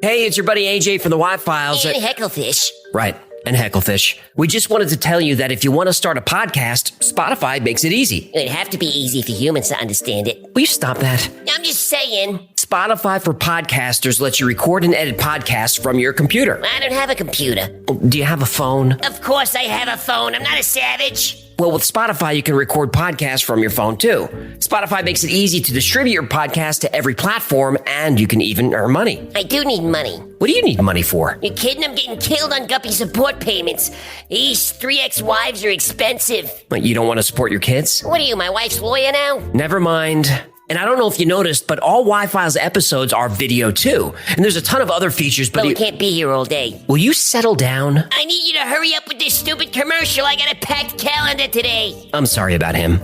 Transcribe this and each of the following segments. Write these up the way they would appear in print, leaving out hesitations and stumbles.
Hey, it's your buddy AJ from the Y-Files. And Hecklefish. Right, and Hecklefish. We just wanted to tell you that if you want to start a podcast, Spotify makes it easy. It'd have to be easy for humans to understand it. Will you stop that? I'm just saying. Spotify for podcasters lets you record and edit podcasts from your computer. I don't have a computer. Do you have a phone? Of course I have a phone. I'm not a savage. Well, with Spotify, you can record podcasts from your phone, too. Spotify makes it easy to distribute your podcast to every platform, and you can even earn money. I do need money. What do you need money for? You kidding? I'm getting killed on Guppy support payments. These 3 ex-wives are expensive. What, you don't want to support your kids? What are you, my wife's lawyer now? Never mind. And I don't know if you noticed, but all Y-Files episodes are video, too. And there's a ton of other features, but we can't be here all day. Will you settle down? I need you to hurry up with this stupid commercial. I got a packed calendar today. I'm sorry about him.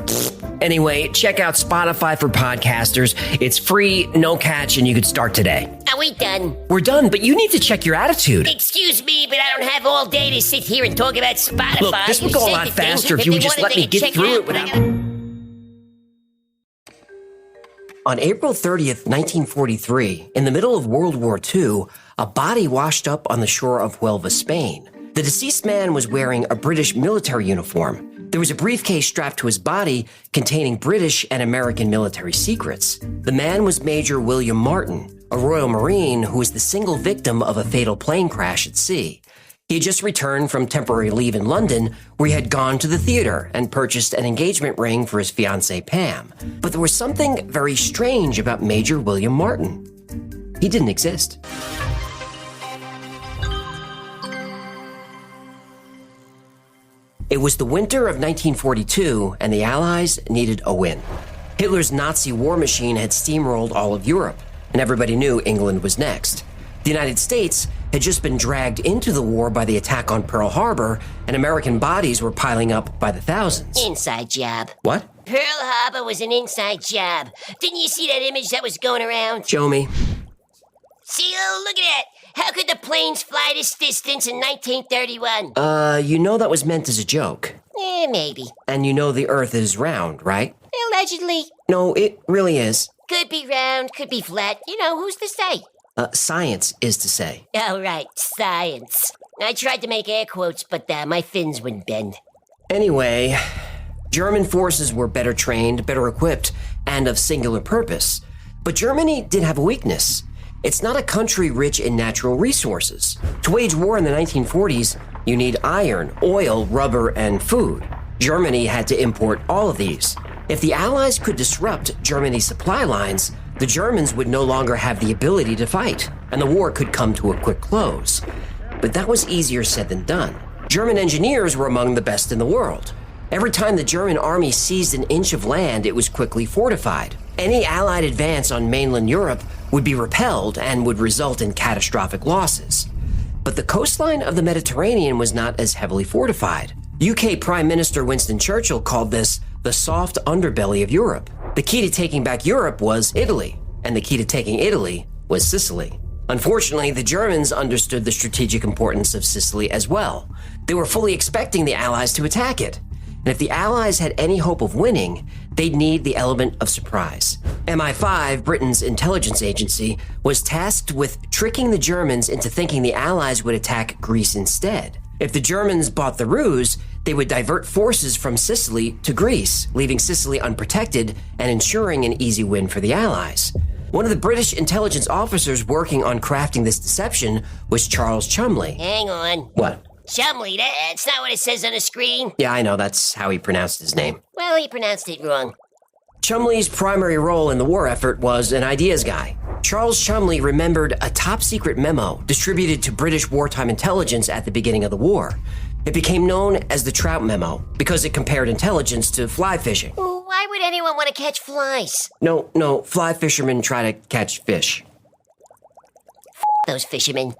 Anyway, check out Spotify for podcasters. It's free, no catch, and you could start today. Are we done? We're done, but you need to check your attitude. Excuse me, but I don't have all day to sit here and talk about Spotify. Look, this would go a lot faster if you would just let me get through it without... On April 30th, 1943, in the middle of World War II, a body washed up on the shore of Huelva, Spain. The deceased man was wearing a British military uniform. There was a briefcase strapped to his body containing British and American military secrets. The man was Major William Martin, a Royal Marine who was the single victim of a fatal plane crash at sea. He had just returned from temporary leave in London, where he had gone to the theater and purchased an engagement ring for his fiancée, Pam. But there was something very strange about Major William Martin. He didn't exist. It was the winter of 1942, and the Allies needed a win. Hitler's Nazi war machine had steamrolled all of Europe, and everybody knew England was next. The United States had just been dragged into the war by the attack on Pearl Harbor, and American bodies were piling up by the thousands. Inside job. What? Pearl Harbor was an inside job. Didn't you see that image that was going around? Show me. See, oh, look at that. How could the planes fly this distance in 1931? You know that was meant as a joke. Maybe. And you know the Earth is round, right? Allegedly. No, it really is. Could be round, could be flat. You know, who's to say? Science is to say. Oh, right, science. I tried to make air quotes, but my fins wouldn't bend. Anyway, German forces were better trained, better equipped, and of singular purpose. But Germany did have a weakness. It's not a country rich in natural resources. To wage war in the 1940s, you need iron, oil, rubber, and food. Germany had to import all of these. If the Allies could disrupt Germany's supply lines, the Germans would no longer have the ability to fight, and the war could come to a quick close. But that was easier said than done. German engineers were among the best in the world. Every time the German army seized an inch of land, it was quickly fortified. Any Allied advance on mainland Europe would be repelled and would result in catastrophic losses. But the coastline of the Mediterranean was not as heavily fortified. UK Prime Minister Winston Churchill called this the soft underbelly of Europe. The key to taking back Europe was Italy, and the key to taking Italy was Sicily. Unfortunately, the Germans understood the strategic importance of Sicily as well. They were fully expecting the Allies to attack it. And if the Allies had any hope of winning, they'd need the element of surprise. MI5, Britain's intelligence agency, was tasked with tricking the Germans into thinking the Allies would attack Greece instead. If the Germans bought the ruse, they would divert forces from Sicily to Greece, leaving Sicily unprotected and ensuring an easy win for the Allies. One of the British intelligence officers working on crafting this deception was Charles Chumley. Hang on. What? Chumley, that's not what it says on the screen. Yeah, I know, that's how he pronounced his name. Well, he pronounced it wrong. Chumley's primary role in the war effort was an ideas guy. Charles Chumley remembered a top-secret memo distributed to British wartime intelligence at the beginning of the war. It became known as the Trout Memo because it compared intelligence to fly fishing. Why would anyone want to catch flies? No, fly fishermen try to catch fish. Those fishermen.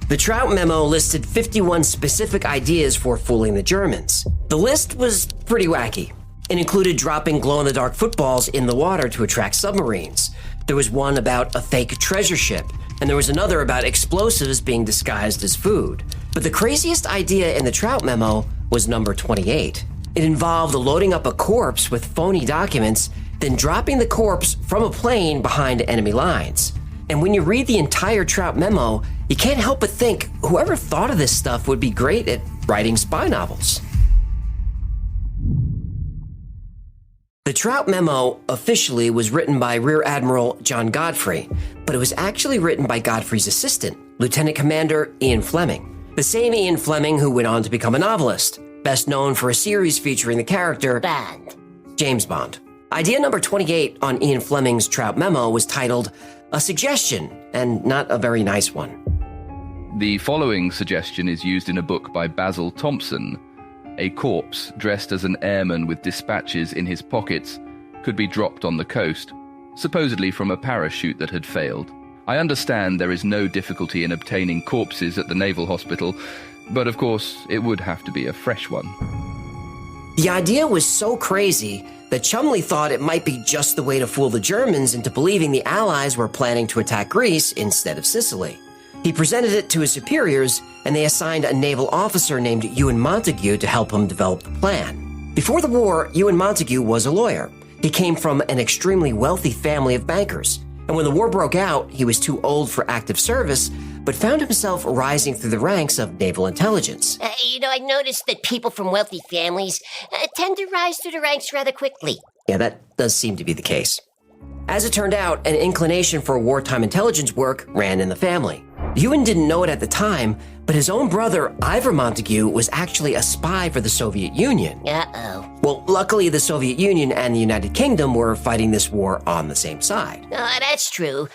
The Trout Memo listed 51 specific ideas for fooling the Germans. The list was pretty wacky. It included dropping glow-in-the-dark footballs in the water to attract submarines. There was one about a fake treasure ship, and there was another about explosives being disguised as food. But the craziest idea in the Trout Memo was number 28. It involved loading up a corpse with phony documents, then dropping the corpse from a plane behind enemy lines. And when you read the entire Trout memo, you can't help but think whoever thought of this stuff would be great at writing spy novels. The Trout memo officially was written by Rear Admiral John Godfrey, but it was actually written by Godfrey's assistant, Lieutenant Commander Ian Fleming. The same Ian Fleming who went on to become a novelist, best known for a series featuring the character Bond. James Bond. Idea number 28 on Ian Fleming's Trout memo was titled A Suggestion, and not a very nice one. The following suggestion is used in a book by Basil Thompson. A corpse dressed as an airman with dispatches in his pockets could be dropped on the coast, supposedly from a parachute that had failed. I understand there is no difficulty in obtaining corpses at the Naval Hospital, but of course it would have to be a fresh one. The idea was so crazy that Chumley thought it might be just the way to fool the Germans into believing the Allies were planning to attack Greece instead of Sicily. He presented it to his superiors, and they assigned a naval officer named Ewan Montague to help him develop the plan. Before the war, Ewan Montague was a lawyer. He came from an extremely wealthy family of bankers, and when the war broke out, he was too old for active service, but found himself rising through the ranks of naval intelligence. I noticed that people from wealthy families tend to rise through the ranks rather quickly. Yeah, that does seem to be the case. As it turned out, an inclination for wartime intelligence work ran in the family. Ewan didn't know it at the time, but his own brother, Ivor Montague, was actually a spy for the Soviet Union. Uh-oh. Well, luckily, the Soviet Union and the United Kingdom were fighting this war on the same side. That's true.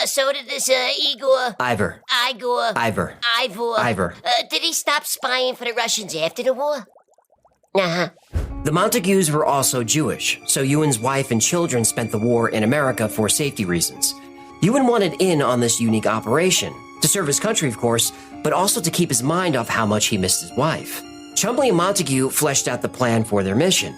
So did this Igor... Ivor. Igor... Ivor. Ivor. Ivor. Did he stop spying for the Russians after the war? Uh-huh. The Montagues were also Jewish, so Ewan's wife and children spent the war in America for safety reasons. Ewan wanted in on this unique operation, to serve his country, of course, but also to keep his mind off how much he missed his wife. Chumley and Montague fleshed out the plan for their mission.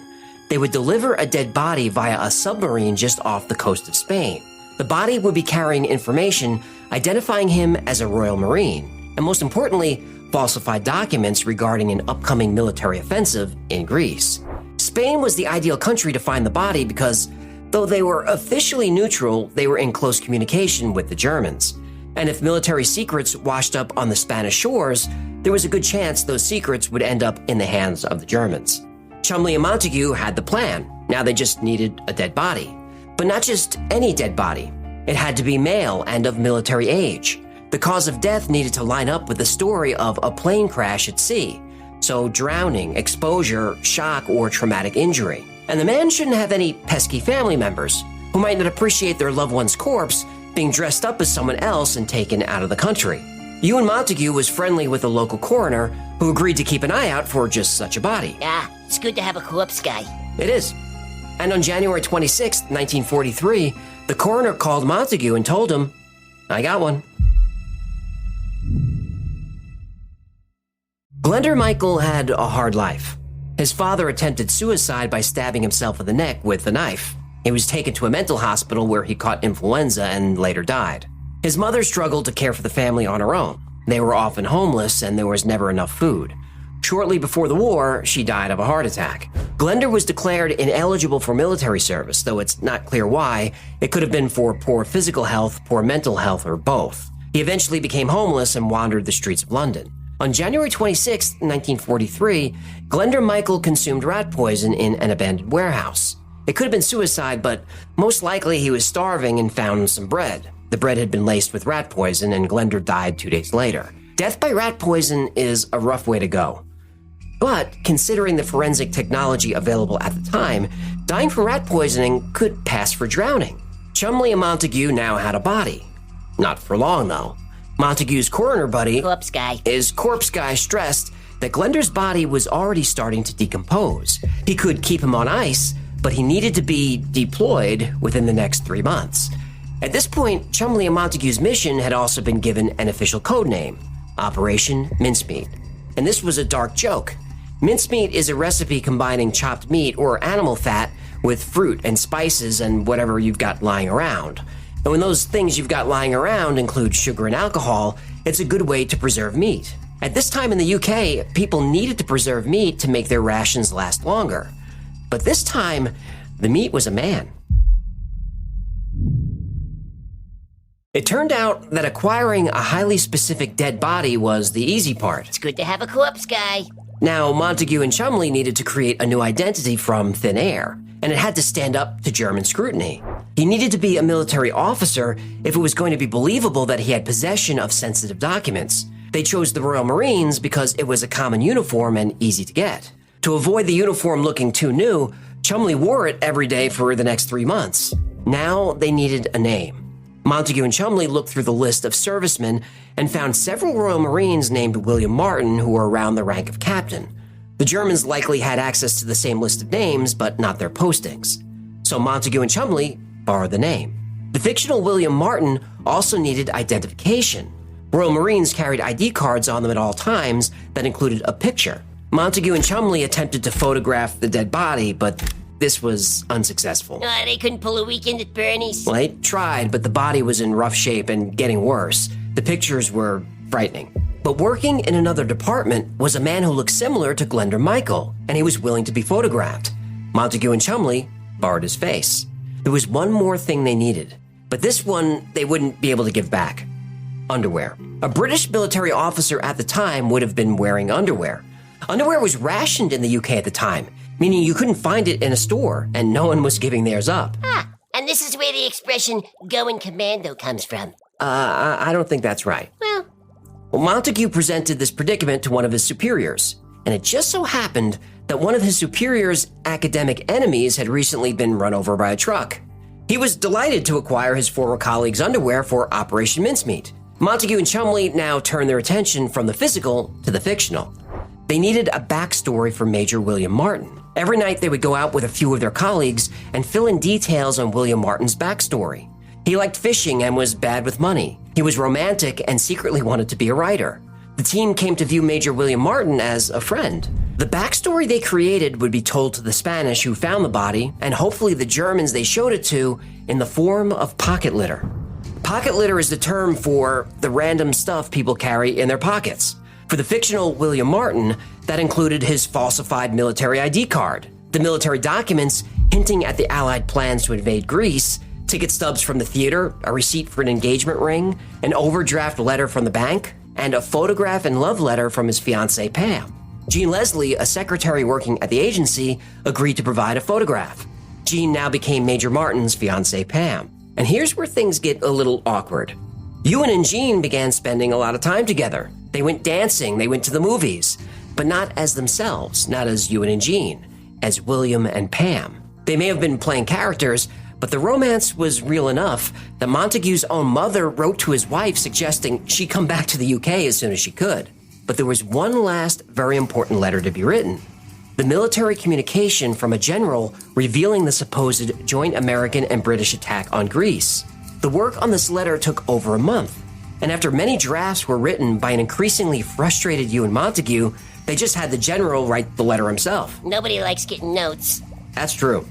They would deliver a dead body via a submarine just off the coast of Spain. The body would be carrying information identifying him as a Royal Marine, and most importantly, falsified documents regarding an upcoming military offensive in Greece. Spain was the ideal country to find the body because, though they were officially neutral, they were in close communication with the Germans. And if military secrets washed up on the Spanish shores, there was a good chance those secrets would end up in the hands of the Germans. Chumley and Montague had the plan. Now they just needed a dead body. But not just any dead body. It had to be male and of military age. The cause of death needed to line up with the story of a plane crash at sea. So drowning, exposure, shock, or traumatic injury. And the man shouldn't have any pesky family members who might not appreciate their loved one's corpse being dressed up as someone else and taken out of the country. Ewan Montague was friendly with a local coroner who agreed to keep an eye out for just such a body. It's good to have a corpse guy. It is. And on January 26, 1943, the coroner called Montague and told him, "I got one." Glender Michael had a hard life. His father attempted suicide by stabbing himself in the neck with a knife. He was taken to a mental hospital where he caught influenza and later died. His mother struggled to care for the family on her own. They were often homeless and there was never enough food. Shortly before the war, she died of a heart attack. Glender was declared ineligible for military service, though it's not clear why. It could have been for poor physical health, poor mental health, or both. He eventually became homeless and wandered the streets of London. On January 26, 1943, Glender Michael consumed rat poison in an abandoned warehouse. It could have been suicide, but most likely he was starving and found some bread. The bread had been laced with rat poison, and Glender died 2 days later. Death by rat poison is a rough way to go. But considering the forensic technology available at the time, dying from rat poisoning could pass for drowning. Chumley and Montague now had a body. Not for long, though. Montague's coroner buddy Corpse guy. is corpse guy stressed that Glender's body was already starting to decompose. He could keep him on ice, but he needed to be deployed within the next 3 months. At this point, Chumley and Montague's mission had also been given an official code name, Operation Mincemeat. And this was a dark joke. Mincemeat is a recipe combining chopped meat or animal fat with fruit and spices and whatever you've got lying around. And when those things you've got lying around include sugar and alcohol, it's a good way to preserve meat. At this time in the UK, people needed to preserve meat to make their rations last longer. But this time, the meat was a man. It turned out that acquiring a highly specific dead body was the easy part. It's good to have a corpse guy. Now, Montague and Chumley needed to create a new identity from thin air, and it had to stand up to German scrutiny. He needed to be a military officer if it was going to be believable that he had possession of sensitive documents. They chose the Royal Marines because it was a common uniform and easy to get. To avoid the uniform looking too new, Chumley wore it every day for the next 3 months. Now they needed a name. Montague and Chumley looked through the list of servicemen and found several Royal Marines named William Martin who were around the rank of captain. The Germans likely had access to the same list of names, but not their postings. So Montague and Chumley borrowed the name. The fictional William Martin also needed identification. Royal Marines carried ID cards on them at all times that included a picture. Montague and Chumley attempted to photograph the dead body, but this was unsuccessful. They couldn't pull a weekend at Bernie's. Well, they tried, but the body was in rough shape and getting worse. The pictures were frightening. But working in another department was a man who looked similar to Glender Michael, and he was willing to be photographed. Montague and Chumley borrowed his face. There was one more thing they needed, but this one they wouldn't be able to give back. Underwear. A British military officer at the time would have been wearing underwear. Underwear was rationed in the UK at the time, meaning you couldn't find it in a store, and no one was giving theirs up. And this is where the expression going commando comes from. I don't think that's right. Well, Montague presented this predicament to one of his superiors, and it just so happened that one of his superior's academic enemies had recently been run over by a truck. He was delighted to acquire his former colleague's underwear for Operation Mincemeat. Montague and Chumley now turned their attention from the physical to the fictional. They needed a backstory for Major William Martin. Every night they would go out with a few of their colleagues and fill in details on William Martin's backstory. He liked fishing and was bad with money. He was romantic and secretly wanted to be a writer. The team came to view Major William Martin as a friend. The backstory they created would be told to the Spanish who found the body, and hopefully the Germans they showed it to, in the form of pocket litter. Pocket litter is the term for the random stuff people carry in their pockets. For the fictional William Martin, that included his falsified military ID card, the military documents hinting at the Allied plans to invade Greece, ticket stubs from the theater, a receipt for an engagement ring, an overdraft letter from the bank, and a photograph and love letter from his fiancee Pam. Jean Leslie, a secretary working at the agency, agreed to provide a photograph. Jean now became Major Martin's fiancee Pam. And here's where things get a little awkward. Ewan and Jean began spending a lot of time together. They went dancing, they went to the movies, but not as themselves, not as Ewan and Jean, as William and Pam. They may have been playing characters, but the romance was real enough that Montague's own mother wrote to his wife suggesting she come back to the UK as soon as she could. But there was one last very important letter to be written. The military communication from a general revealing the supposed joint American and British attack on Greece. The work on this letter took over a month, and after many drafts were written by an increasingly frustrated Ewan Montague, they just had the general write the letter himself. nobody likes getting notes. That's true.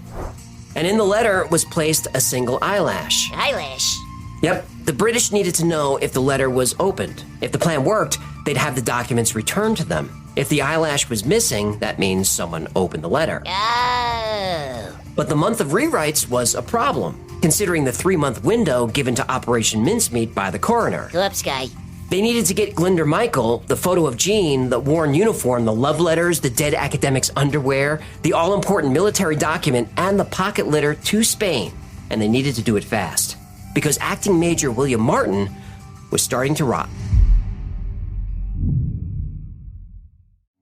And in the letter was placed a single eyelash. Eyelash. Yep, the British needed to know if the letter was opened. If the plan worked, they'd have the documents returned to them. If the eyelash was missing, that means someone opened the letter. Oh. But the month of rewrites was a problem, considering the 3-month window given to Operation Mincemeat by the coroner. Corpse guy. They needed to get Glender Michael, the photo of Jean, the worn uniform, the love letters, the dead academic's underwear, the all-important military document, and the pocket litter to Spain. And they needed to do it fast, because acting Major William Martin was starting to rot.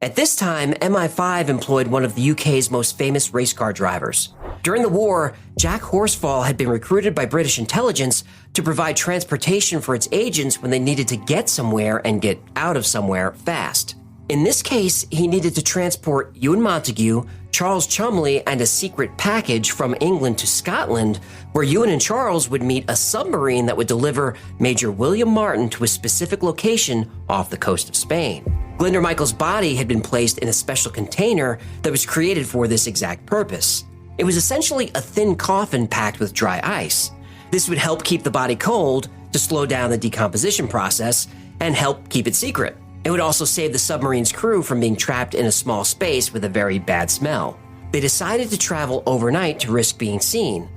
At this time, MI5 employed one of the UK's most famous race car drivers. During the war, Jack Horsfall had been recruited by British intelligence to provide transportation for its agents when they needed to get somewhere and get out of somewhere fast. In this case, he needed to transport Ewan Montague, Charles Chumley, and a secret package from England to Scotland, where Ewan and Charles would meet a submarine that would deliver Major William Martin to a specific location off the coast of Spain. Glender Michael's body had been placed in a special container that was created for this exact purpose. It was essentially a thin coffin packed with dry ice. This would help keep the body cold to slow down the decomposition process and help keep it secret. It would also save the submarine's crew from being trapped in a small space with a very bad smell. They decided to travel overnight to risk being seen,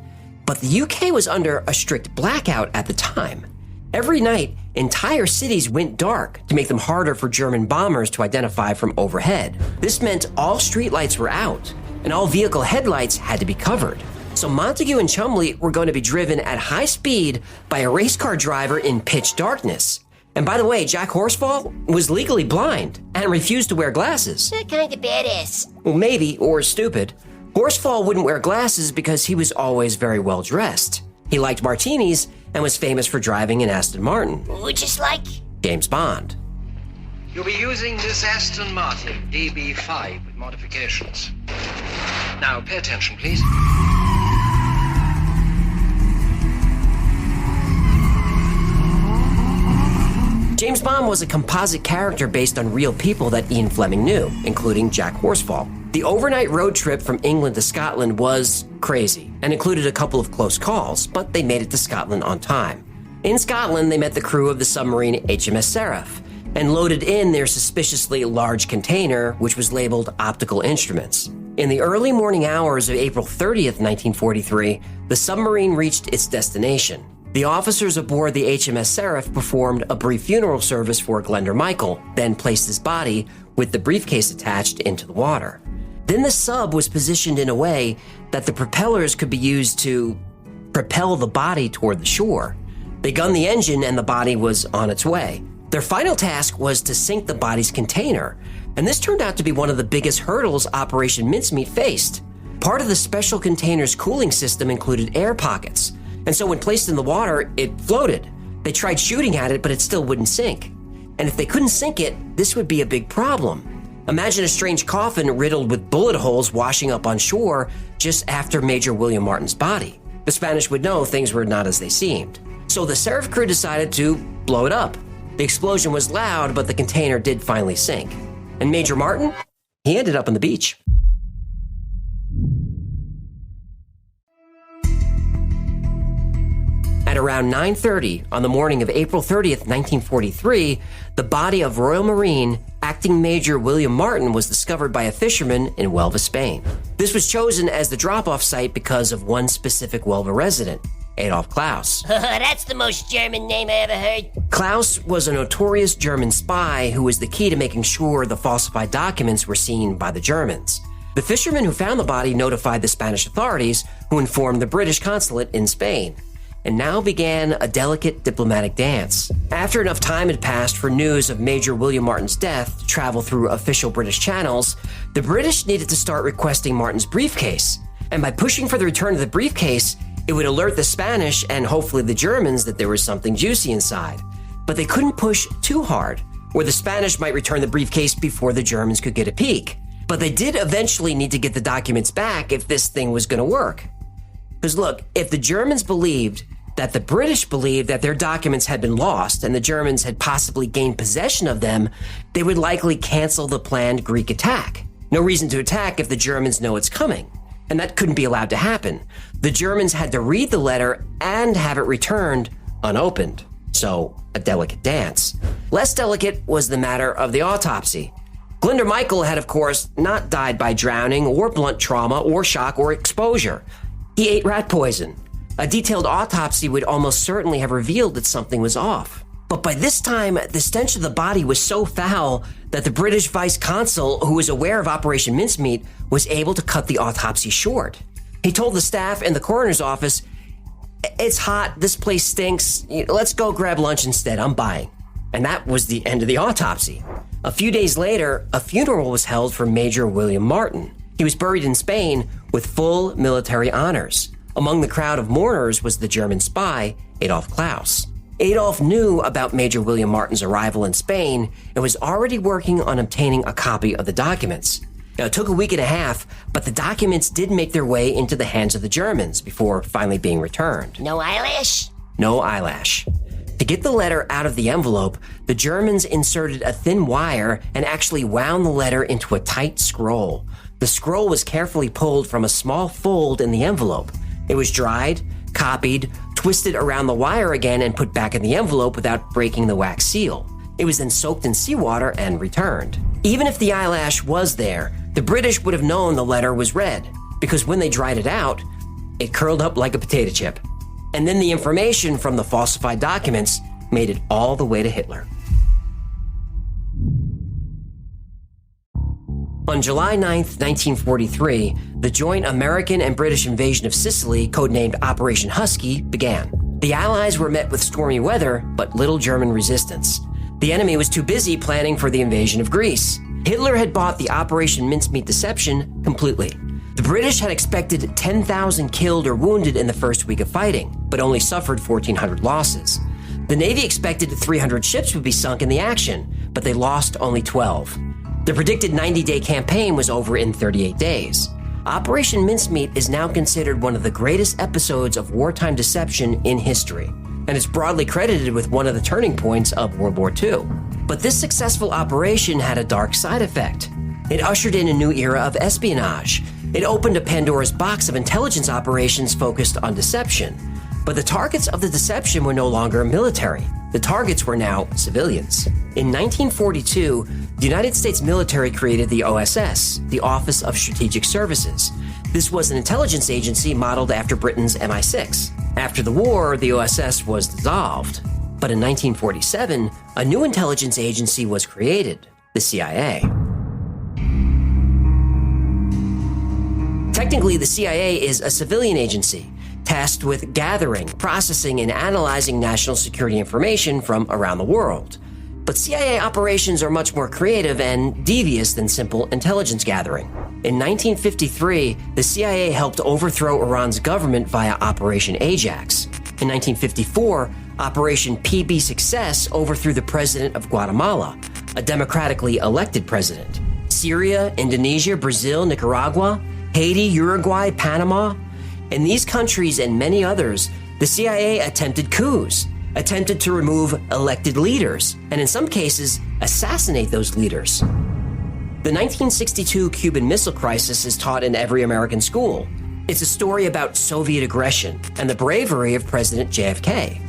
but the UK was under a strict blackout at the time. Every night, entire cities went dark to make them harder for German bombers to identify from overhead. This meant all streetlights were out, and all vehicle headlights had to be covered. So Montague and Chumley were going to be driven at high speed by a race car driver in pitch darkness. And by the way, Jack Horsfall was legally blind and refused to wear glasses. That kind of badass. Well, maybe, or stupid. Horsfall wouldn't wear glasses because he was always very well dressed. He liked martinis and was famous for driving an Aston Martin. Just like James Bond. You'll be using this Aston Martin DB5 with modifications. Now, pay attention, please. James Bond was a composite character based on real people that Ian Fleming knew, including Jack Horsfall. The overnight road trip from England to Scotland was crazy and included a couple of close calls, but they made it to Scotland on time. In Scotland, they met the crew of the submarine HMS Seraph and loaded in their suspiciously large container, which was labeled optical instruments. In the early morning hours of April 30th, 1943, the submarine reached its destination. The officers aboard the HMS Seraph performed a brief funeral service for Glender Michael, then placed his body with the briefcase attached into the water. Then the sub was positioned in a way that the propellers could be used to propel the body toward the shore. They gunned the engine and the body was on its way. Their final task was to sink the body's container, and this turned out to be one of the biggest hurdles Operation Mincemeat faced. Part of the special container's cooling system included air pockets, and so when placed in the water, it floated. They tried shooting at it, but it still wouldn't sink. And if they couldn't sink it, this would be a big problem. Imagine a strange coffin riddled with bullet holes washing up on shore just after Major William Martin's body. The Spanish would know things were not as they seemed. So the Seraph crew decided to blow it up. The explosion was loud, but the container did finally sink. And Major Martin? He ended up on the beach. At around 9:30 on the morning of April 30th, 1943, the body of Royal Marine Acting Major William Martin was discovered by a fisherman in Huelva, Spain. This was chosen as the drop-off site because of one specific Huelva resident, Adolf Klaus. That's the most German name I ever heard. Klaus was a notorious German spy who was the key to making sure the falsified documents were seen by the Germans. The fisherman who found the body notified the Spanish authorities, who informed the British consulate in Spain. And now began a delicate diplomatic dance. After enough time had passed for news of Major William Martin's death to travel through official British channels, the British needed to start requesting Martin's briefcase. And by pushing for the return of the briefcase, it would alert the Spanish and hopefully the Germans that there was something juicy inside. But they couldn't push too hard, or the Spanish might return the briefcase before the Germans could get a peek. But they did eventually need to get the documents back if this thing was going to work. Because look, if the Germans believed that the British believed that their documents had been lost and the Germans had possibly gained possession of them, they would likely cancel the planned Greek attack. No reason to attack if the Germans know it's coming. And that couldn't be allowed to happen. The Germans had to read the letter and have it returned unopened. So, a delicate dance. Less delicate was the matter of the autopsy. Glender Michael had, of course, not died by drowning or blunt trauma or shock or exposure. He ate rat poison. A detailed autopsy would almost certainly have revealed that something was off. But by this time, the stench of the body was so foul that the British vice consul, who was aware of Operation Mincemeat, was able to cut the autopsy short. He told the staff in the coroner's office, "It's hot, this place stinks, let's go grab lunch instead, I'm buying." And that was the end of the autopsy. A few days later, a funeral was held for Major William Martin. He was buried in Spain with full military honors. Among the crowd of mourners was the German spy, Adolf Klaus. Adolf knew about Major William Martin's arrival in Spain and was already working on obtaining a copy of the documents. Now, it took a week and a half, but the documents did make their way into the hands of the Germans before finally being returned. No eyelash? No eyelash. To get the letter out of the envelope, the Germans inserted a thin wire and actually wound the letter into a tight scroll. The scroll was carefully pulled from a small fold in the envelope. It was dried, copied, twisted around the wire again, and put back in the envelope without breaking the wax seal. It was then soaked in seawater and returned. Even if the eyelash was there, the British would have known the letter was red, because when they dried it out, it curled up like a potato chip. And then the information from the falsified documents made it all the way to Hitler. On July 9, 1943, the joint American and British invasion of Sicily, codenamed Operation Husky, began. The Allies were met with stormy weather, but little German resistance. The enemy was too busy planning for the invasion of Greece. Hitler had bought the Operation Mincemeat deception completely. The British had expected 10,000 killed or wounded in the first week of fighting, but only suffered 1,400 losses. The Navy expected 300 ships would be sunk in the action, but they lost only 12. The predicted 90-day campaign was over in 38 days. Operation Mincemeat is now considered one of the greatest episodes of wartime deception in history, and is broadly credited with one of the turning points of World War II. But this successful operation had a dark side effect. It ushered in a new era of espionage. It opened a Pandora's box of intelligence operations focused on deception. But the targets of the deception were no longer military. The targets were now civilians. In 1942, the United States military created the OSS, the Office of Strategic Services. This was an intelligence agency modeled after Britain's MI6. After the war, the OSS was dissolved. But in 1947, a new intelligence agency was created, the CIA. Technically, the CIA is a civilian agency, tasked with gathering, processing, and analyzing national security information from around the world. But CIA operations are much more creative and devious than simple intelligence gathering. In 1953, the CIA helped overthrow Iran's government via Operation Ajax. In 1954, Operation PB Success overthrew the president of Guatemala, a democratically elected president. Syria, Indonesia, Brazil, Nicaragua, Haiti, Uruguay, Panama. In these countries and many others, the CIA attempted coups, attempted to remove elected leaders, and in some cases, assassinate those leaders. The 1962 Cuban Missile Crisis is taught in every American school. It's a story about Soviet aggression and the bravery of President JFK.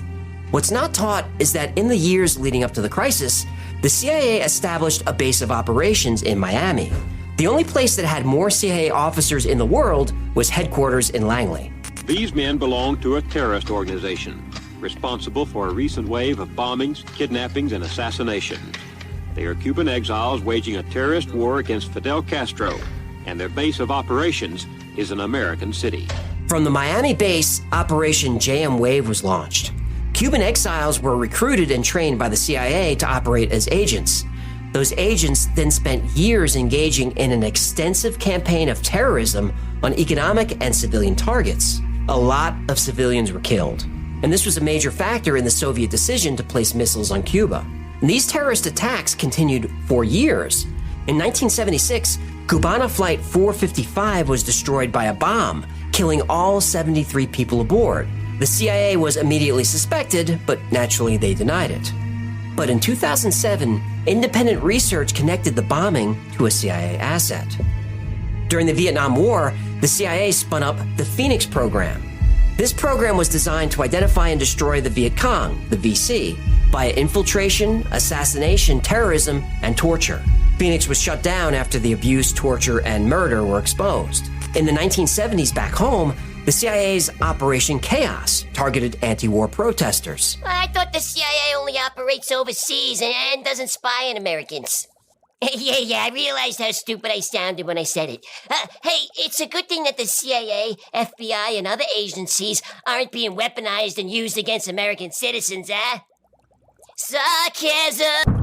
What's not taught is that in the years leading up to the crisis, the CIA established a base of operations in Miami. The only place that had more CIA officers in the world was headquarters in Langley. These men belong to a terrorist organization responsible for a recent wave of bombings, kidnappings, and assassinations. They are Cuban exiles waging a terrorist war against Fidel Castro, and their base of operations is an American city. From the Miami base, Operation JM Wave was launched. Cuban exiles were recruited and trained by the CIA to operate as agents. Those agents then spent years engaging in an extensive campaign of terrorism on economic and civilian targets. A lot of civilians were killed, and this was a major factor in the Soviet decision to place missiles on Cuba. And these terrorist attacks continued for years. In 1976, Cubana Flight 455 was destroyed by a bomb, killing all 73 people aboard. The CIA was immediately suspected, but naturally they denied it. But in 2007, independent research connected the bombing to a CIA asset. During the Vietnam War, the CIA spun up the Phoenix program. This program was designed to identify and destroy the Viet Cong, the VC, via infiltration, assassination, terrorism, and torture. Phoenix was shut down after the abuse, torture, and murder were exposed. In the 1970s back home, the CIA's Operation Chaos targeted anti-war protesters. I thought the CIA only operates overseas and doesn't spy on Americans. Yeah, I realized how stupid I sounded when I said it. Hey, it's a good thing that the CIA, FBI, and other agencies aren't being weaponized and used against American citizens, eh? Sarcasm!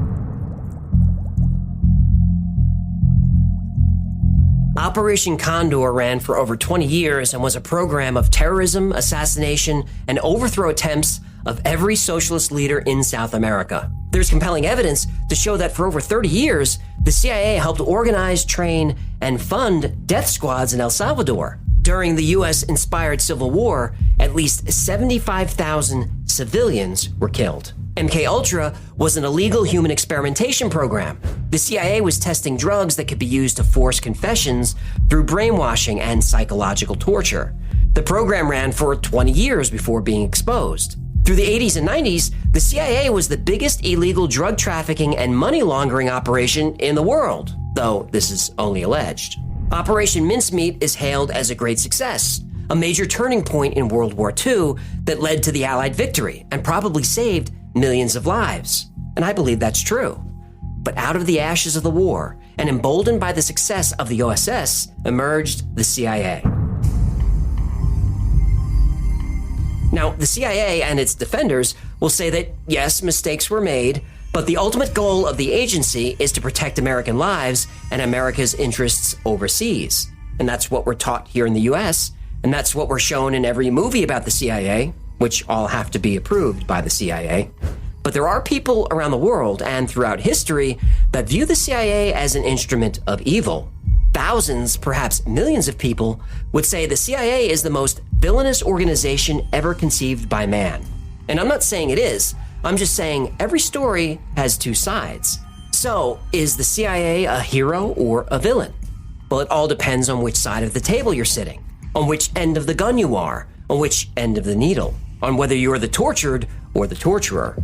Operation Condor ran for over 20 years and was a program of terrorism, assassination, and overthrow attempts of every socialist leader in South America. There's compelling evidence to show that for over 30 years, the CIA helped organize, train, and fund death squads in El Salvador. During the U.S.-inspired Civil War, at least 75,000 civilians were killed. MKUltra was an illegal human experimentation program. The CIA was testing drugs that could be used to force confessions through brainwashing and psychological torture. The program ran for 20 years before being exposed. Through the 80s and 90s, the CIA was the biggest illegal drug trafficking and money laundering operation in the world, though this is only alleged. Operation Mincemeat is hailed as a great success, a major turning point in World War II that led to the Allied victory and probably saved millions of lives. And I believe that's true. But out of the ashes of the war, and emboldened by the success of the OSS, emerged the CIA. Now, the CIA and its defenders will say that, yes, mistakes were made, but the ultimate goal of the agency is to protect American lives and America's interests overseas. And that's what we're taught here in the US, and that's what we're shown in every movie about the CIA, which all have to be approved by the CIA. But there are people around the world and throughout history that view the CIA as an instrument of evil. Thousands, perhaps millions of people would say the CIA is the most villainous organization ever conceived by man. And I'm not saying it is, I'm just saying every story has two sides. So, is the CIA a hero or a villain? Well, it all depends on which side of the table you're sitting, on which end of the gun you are, on which end of the needle, on whether you're the tortured or the torturer.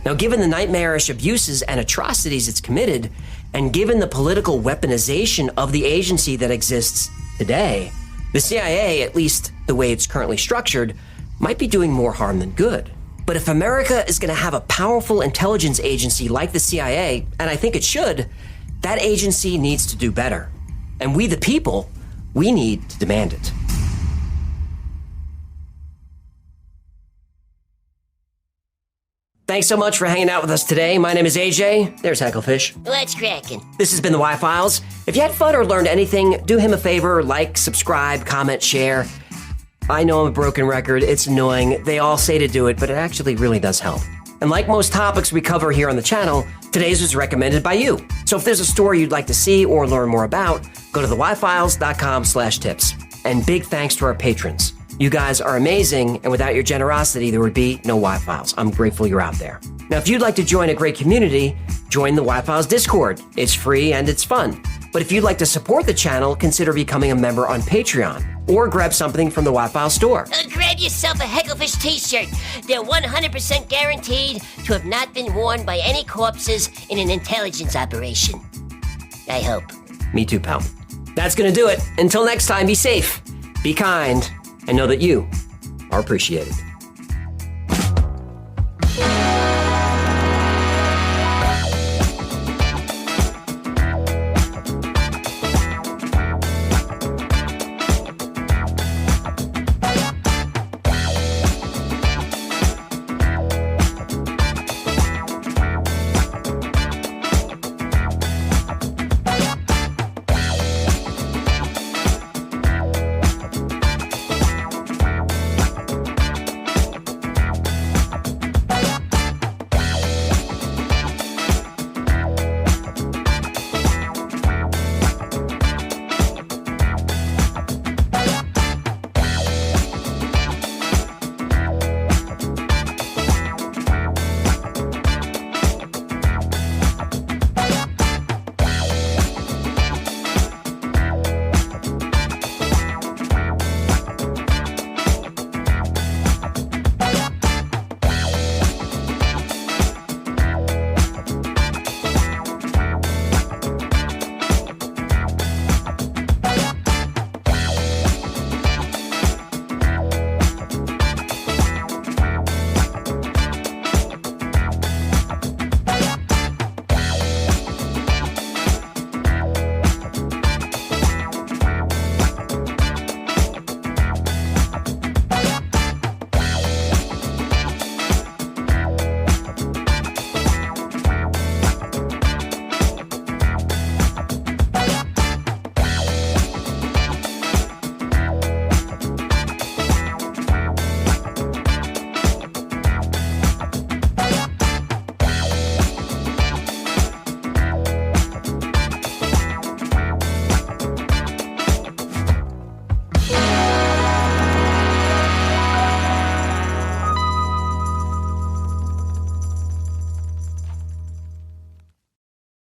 Now, given the nightmarish abuses and atrocities it's committed, and given the political weaponization of the agency that exists today, the CIA, at least the way it's currently structured, might be doing more harm than good. But if America is going to have a powerful intelligence agency like the CIA, and I think it should, that agency needs to do better. And we, the people, we need to demand it. Thanks so much for hanging out with us today. My name is AJ. There's Hecklefish. What's cracking? This has been the Y-Files. If you had fun or learned anything, do him a favor, like, subscribe, comment, share. I know I'm a broken record. It's annoying. They all say to do it, but it actually really does help. And like most topics we cover here on the channel, today's was recommended by you. So if there's a story you'd like to see or learn more about, go to theyfiles.com/tips. And big thanks to our patrons. You guys are amazing, and without your generosity, there would be no Y-Files. I'm grateful you're out there. Now, if you'd like to join a great community, join the Y-Files Discord. It's free and it's fun. But if you'd like to support the channel, consider becoming a member on Patreon, or grab something from the Y-Files store. Grab yourself a Hecklefish t-shirt. They're 100% guaranteed to have not been worn by any corpses in an intelligence operation. I hope. Me too, pal. That's gonna do it. Until next time, be safe, be kind, and know that you are appreciated.